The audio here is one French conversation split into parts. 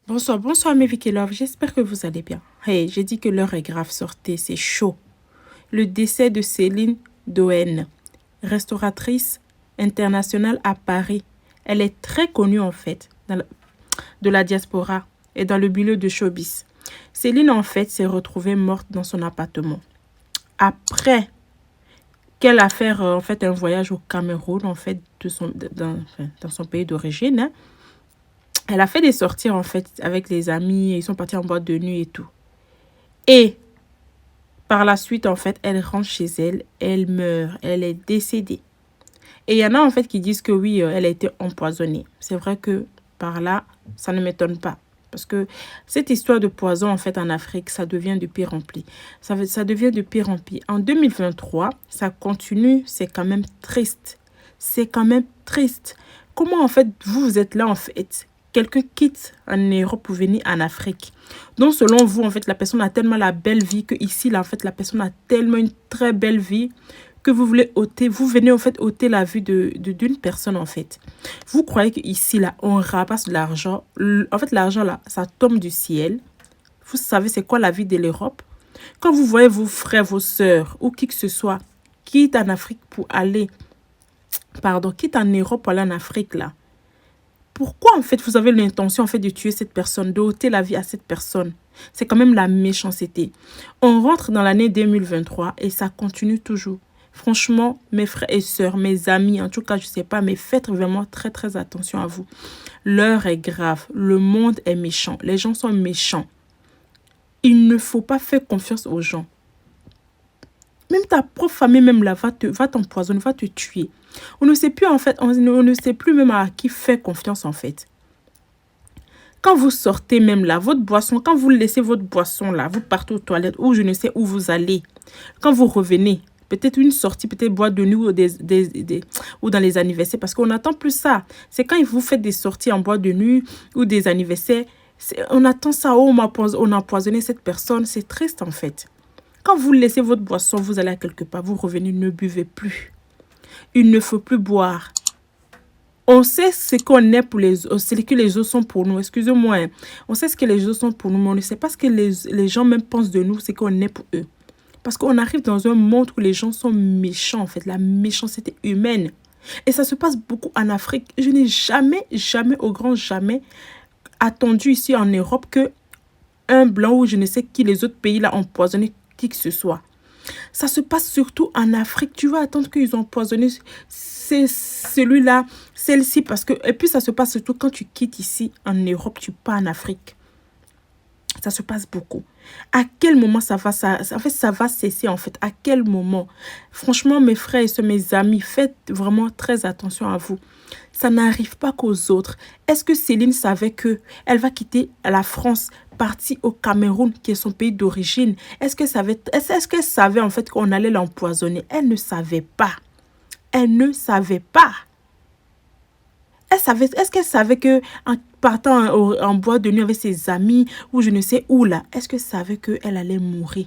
Bonsoir, bonsoir mes Vicky Love, j'espère que vous allez bien. Hey, j'ai dit que l'heure est grave, sortez, c'est chaud. Le décès de Céline Doën, restauratrice internationale à Paris. Elle est très connue en fait de la diaspora et dans le milieu de showbiz. Céline en fait s'est retrouvée morte dans son appartement. Après qu'elle a fait en fait un voyage au Cameroun en fait dans son pays d'origine, hein. Elle a fait des sorties en fait avec les amis, ils sont partis en boîte de nuit et tout. Et par la suite, en fait, elle rentre chez elle, elle meurt, elle est décédée. Et il y en a en fait qui disent que oui, elle a été empoisonnée. C'est vrai que par là, ça ne m'étonne pas. Parce que cette histoire de poison, en fait, en Afrique, ça devient de pire en pire. Ça devient de pire en pire. En 2023, ça continue, c'est quand même triste. C'est quand même triste. Comment, en fait, vous êtes là, en fait, quelqu'un quitte en Europe pour venir en Afrique. Donc, selon vous, en fait, la personne a tellement la belle vie que ici, là, en fait, la personne a tellement une très belle vie que vous voulez ôter, vous venez en fait ôter la vue d'une personne en fait. Vous croyez qu'ici là, on ramasse de l'argent. En fait, l'argent là, ça tombe du ciel. Vous savez c'est quoi la vie de l'Europe? Quand vous voyez vos frères, vos sœurs ou qui que ce soit, quitte en Afrique pour aller, quitte en Europe pour aller en Afrique là. Pourquoi en fait vous avez l'intention en fait de tuer cette personne, d'ôter la vie à cette personne? C'est quand même la méchanceté. On rentre dans l'année 2023 et ça continue toujours. Franchement, mes frères et sœurs, mes amis, en tout cas, je ne sais pas, mais faites vraiment très, très attention à vous. L'heure est grave. Le monde est méchant. Les gens sont méchants. Il ne faut pas faire confiance aux gens. Même ta propre famille même là va t'empoisonner, va te tuer. On ne sait plus en fait, on ne sait plus même à qui faire confiance en fait. Quand vous sortez même là, votre boisson, quand vous laissez votre boisson là, vous partez aux toilettes ou je ne sais où vous allez. Quand vous revenez, peut-être une sortie, peut-être boîte de nuit ou dans les anniversaires. Parce qu'on n'attend plus ça. C'est quand vous faites des sorties en boîte de nuit ou des anniversaires. On attend ça. Oh, on a empoisonné cette personne. C'est triste en fait. Quand vous laissez votre boisson, vous allez à quelque part, vous revenez, ne buvez plus. Il ne faut plus boire. On sait ce qu'on est pour les autres, ce que les autres sont pour nous. Excusez-moi. Hein. On sait ce que les autres sont pour nous, mais on ne sait pas ce que les gens même pensent de nous, ce qu'on est pour eux. Parce qu'on arrive dans un monde où les gens sont méchants, en fait, la méchanceté humaine. Et ça se passe beaucoup en Afrique. Je n'ai jamais, jamais, au grand jamais, attendu ici en Europe que un blanc ou je ne sais qui, les autres pays là, ont empoisonné qui que ce soit. Ça se passe surtout en Afrique. Tu vas attendre qu'ils ont empoisonné celui-là, celle-ci, parce que... Et puis ça se passe surtout quand tu quittes ici en Europe, tu pars en Afrique. Ça se passe beaucoup. À quel moment ça va cesser en fait? À quel moment? Franchement, mes frères et sœurs, mes amis, faites vraiment très attention à vous. Ça n'arrive pas qu'aux autres. Est-ce que Céline savait que elle va quitter la France, partir au Cameroun, qui est son pays d'origine? Est-ce qu'elle savait en fait qu'on allait l'empoisonner? Elle ne savait pas. Elle ne savait pas. Est-ce qu'elle savait que en partant en boîte de nuit avec ses amis ou je ne sais où là, est-ce qu'elle savait qu'elle allait mourir?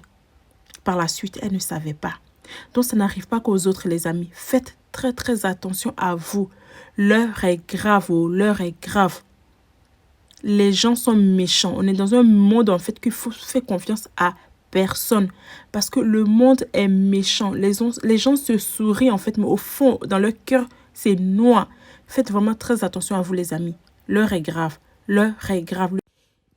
Par la suite, elle ne savait pas. Donc ça n'arrive pas qu'aux autres les amis. Faites très très attention à vous. L'heure est grave, oh, l'heure est grave. Les gens sont méchants. On est dans un monde en fait qu'il faut faire confiance à personne. Parce que le monde est méchant. Les gens se sourient en fait, mais au fond, dans leur cœur, c'est noir. Faites vraiment très attention à vous les amis. L'heure est grave. L'heure est grave.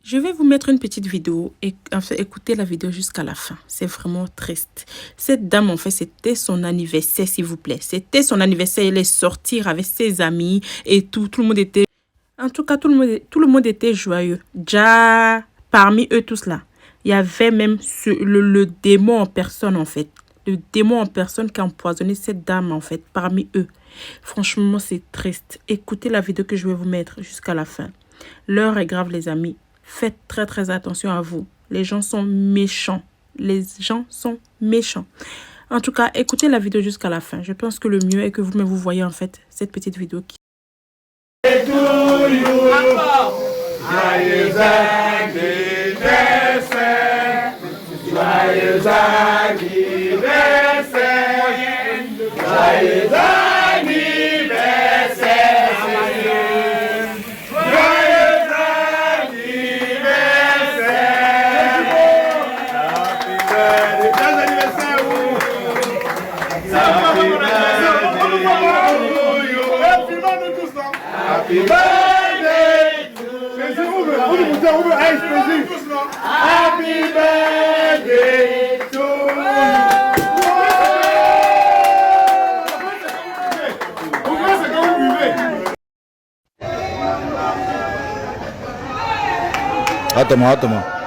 Je vais vous mettre une petite vidéo et enfin, écoutez la vidéo jusqu'à la fin. C'est vraiment triste. Cette dame, en fait, c'était son anniversaire, s'il vous plaît. C'était son anniversaire. Elle est sortie avec ses amis et tout. Tout le monde était... En tout cas, tout le monde était joyeux. Déjà, parmi eux tous là, il y avait même le démon en personne, en fait. Le démon en personne qui a empoisonné cette dame, en fait, parmi eux. Franchement, c'est triste. Écoutez la vidéo que je vais vous mettre jusqu'à la fin. L'heure est grave, les amis. Faites très, très attention à vous. Les gens sont méchants. Les gens sont méchants. En tout cas, écoutez la vidéo jusqu'à la fin. Je pense que le mieux est que vous-même vous voyez, en fait, cette petite vidéo qui... Joyeux anniversaire, joyeux anniversaire, joyeux anniversaire, joyeux anniversaire, Happy birthday to you. Attends-moi.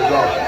Présent.